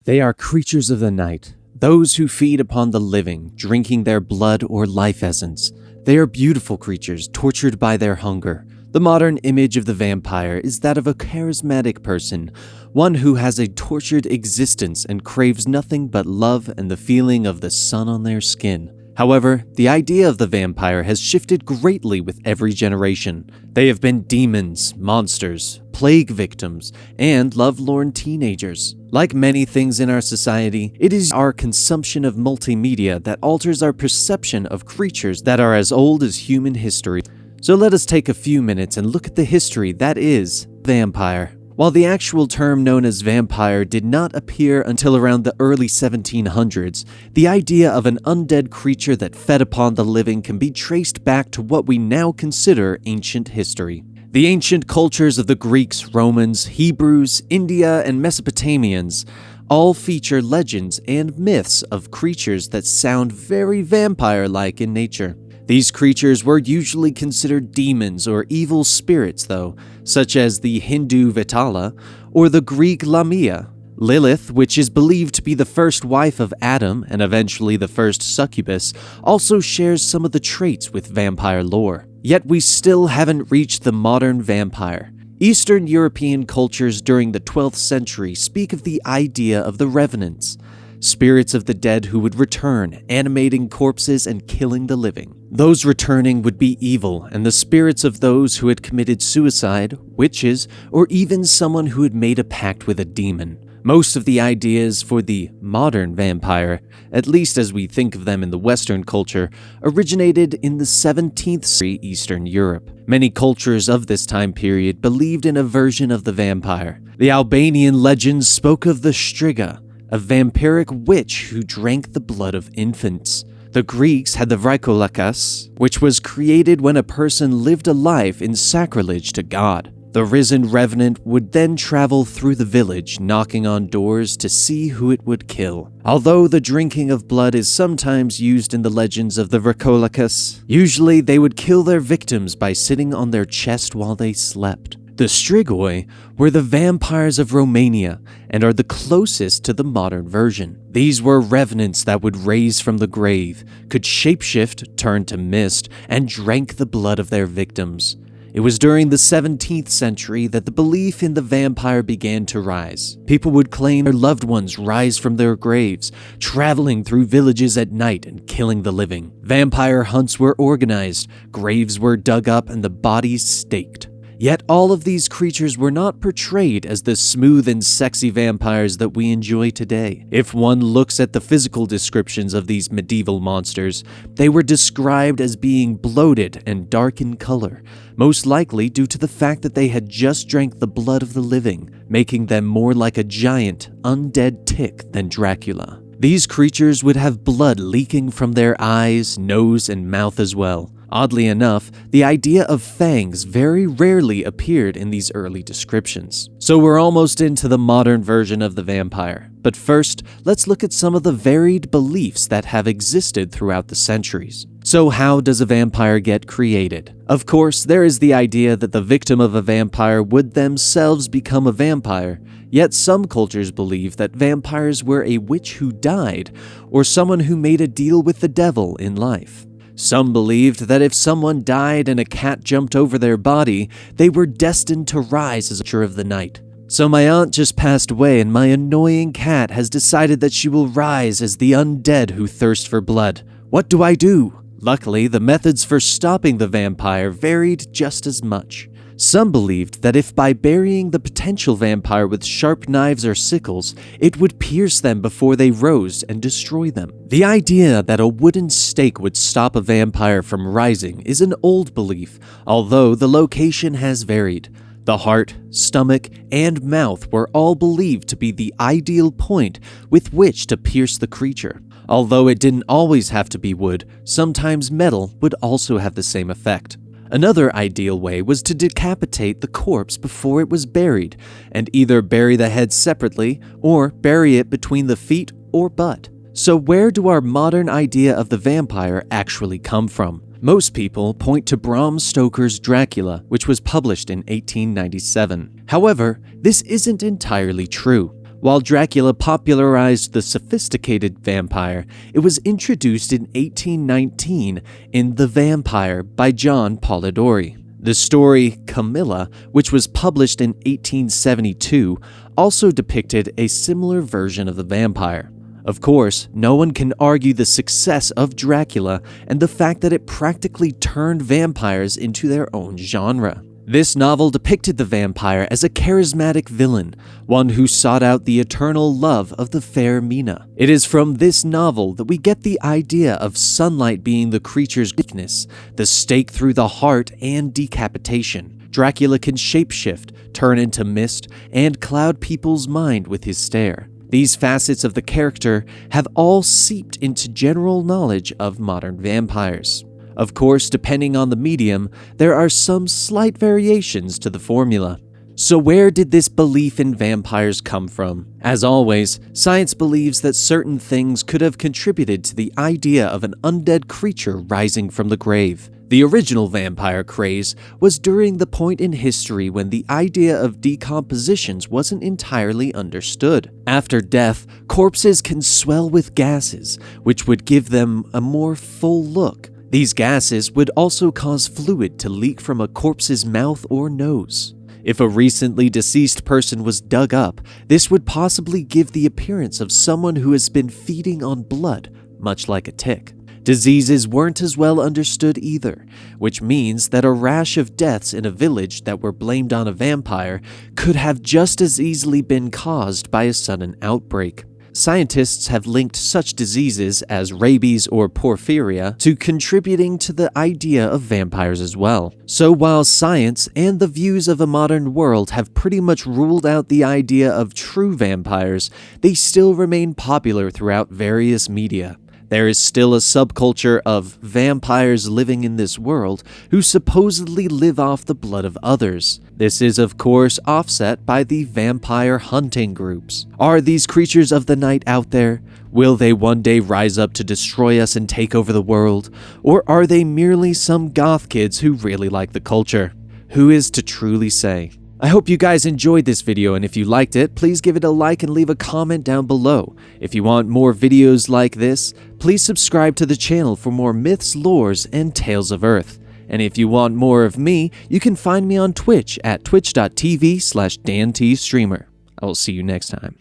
They are creatures of the night, those who feed upon the living, drinking their blood or life essence. They are beautiful creatures, tortured by their hunger. The modern image of the vampire is that of a charismatic person, one who has a tortured existence and craves nothing but love and the feeling of the sun on their skin. However, the idea of the vampire has shifted greatly with every generation. They have been demons, monsters, plague victims, and lovelorn teenagers. Like many things in our society, it is our consumption of multimedia that alters our perception of creatures that are as old as human history. So let us take a few minutes and look at the history that is vampire. While the actual term known as vampire did not appear until around the early 1700s, the idea of an undead creature that fed upon the living can be traced back to what we now consider ancient history. The ancient cultures of the Greeks, Romans, Hebrews, India, and Mesopotamians all feature legends and myths of creatures that sound very vampire-like in nature. These creatures were usually considered demons or evil spirits though, such as the Hindu Vitala or the Greek Lamia. Lilith, which is believed to be the first wife of Adam and eventually the first succubus, also shares some of the traits with vampire lore. Yet we still haven't reached the modern vampire. Eastern European cultures during the 12th century speak of the idea of the revenants, spirits of the dead who would return, animating corpses and killing the living. Those returning would be evil, and the spirits of those who had committed suicide, witches, or even someone who had made a pact with a demon. Most of the ideas for the modern vampire, at least as we think of them in the Western culture, originated in the 17th century Eastern Europe. Many cultures of this time period believed in a version of the vampire. The Albanian legends spoke of the Striga, a vampiric witch who drank the blood of infants. The Greeks had the Vrykolakas, which was created when a person lived a life in sacrilege to God. The risen revenant would then travel through the village, knocking on doors to see who it would kill. Although the drinking of blood is sometimes used in the legends of the Vrykolakas, usually they would kill their victims by sitting on their chest while they slept. The Strigoi were the vampires of Romania and are the closest to the modern version. These were revenants that would raise from the grave, could shapeshift, turn to mist, and drank the blood of their victims. It was during the 17th century that the belief in the vampire began to rise. People would claim their loved ones rise from their graves, traveling through villages at night and killing the living. Vampire hunts were organized, graves were dug up, and the bodies staked. Yet all of these creatures were not portrayed as the smooth and sexy vampires that we enjoy today. If one looks at the physical descriptions of these medieval monsters, they were described as being bloated and dark in color, most likely due to the fact that they had just drank the blood of the living, making them more like a giant, undead tick than Dracula. These creatures would have blood leaking from their eyes, nose, and mouth as well. Oddly enough, the idea of fangs very rarely appeared in these early descriptions. So we're almost into the modern version of the vampire. But first, let's look at some of the varied beliefs that have existed throughout the centuries. So how does a vampire get created? Of course, there is the idea that the victim of a vampire would themselves become a vampire. Yet some cultures believe that vampires were a witch who died, or someone who made a deal with the devil in life. Some believed that if someone died and a cat jumped over their body, they were destined to rise as a creature of the night. So my aunt just passed away and my annoying cat has decided that she will rise as the undead who thirst for blood. What do I do? Luckily, the methods for stopping the vampire varied just as much. Some believed that if by burying the potential vampire with sharp knives or sickles, it would pierce them before they rose and destroy them. The idea that a wooden stake would stop a vampire from rising is an old belief, although the location has varied. The heart, stomach, and mouth were all believed to be the ideal point with which to pierce the creature. Although it didn't always have to be wood, sometimes metal would also have the same effect. Another ideal way was to decapitate the corpse before it was buried, and either bury the head separately or bury it between the feet or butt. So where do our modern idea of the vampire actually come from? Most people point to Bram Stoker's Dracula, which was published in 1897. However, this isn't entirely true. While Dracula popularized the sophisticated vampire, it was introduced in 1819 in The Vampire by John Polidori. The story Camilla, which was published in 1872, also depicted a similar version of the vampire. Of course, no one can argue the success of Dracula and the fact that it practically turned vampires into their own genre. This novel depicted the vampire as a charismatic villain, one who sought out the eternal love of the fair Mina. It is from this novel that we get the idea of sunlight being the creature's weakness, the stake through the heart, and decapitation. Dracula can shapeshift, turn into mist, and cloud people's mind with his stare. These facets of the character have all seeped into general knowledge of modern vampires. Of course, depending on the medium, there are some slight variations to the formula. So where did this belief in vampires come from? As always, science believes that certain things could have contributed to the idea of an undead creature rising from the grave. The original vampire craze was during the point in history when the idea of decompositions wasn't entirely understood. After death, corpses can swell with gases, which would give them a more full look. These gases would also cause fluid to leak from a corpse's mouth or nose. If a recently deceased person was dug up, this would possibly give the appearance of someone who has been feeding on blood, much like a tick. Diseases weren't as well understood either, which means that a rash of deaths in a village that were blamed on a vampire could have just as easily been caused by a sudden outbreak. Scientists have linked such diseases as rabies or porphyria to contributing to the idea of vampires as well. So while science and the views of a modern world have pretty much ruled out the idea of true vampires, they still remain popular throughout various media. There is still a subculture of vampires living in this world who supposedly live off the blood of others. This is, of course, offset by the vampire hunting groups. Are these creatures of the night out there? Will they one day rise up to destroy us and take over the world? Or are they merely some goth kids who really like the culture? Who is to truly say? I hope you guys enjoyed this video, and if you liked it, please give it a like and leave a comment down below. If you want more videos like this, please subscribe to the channel for more myths, lores, and tales of Earth. And if you want more of me, you can find me on Twitch at twitch.tv/DanTStreamer. I will see you next time.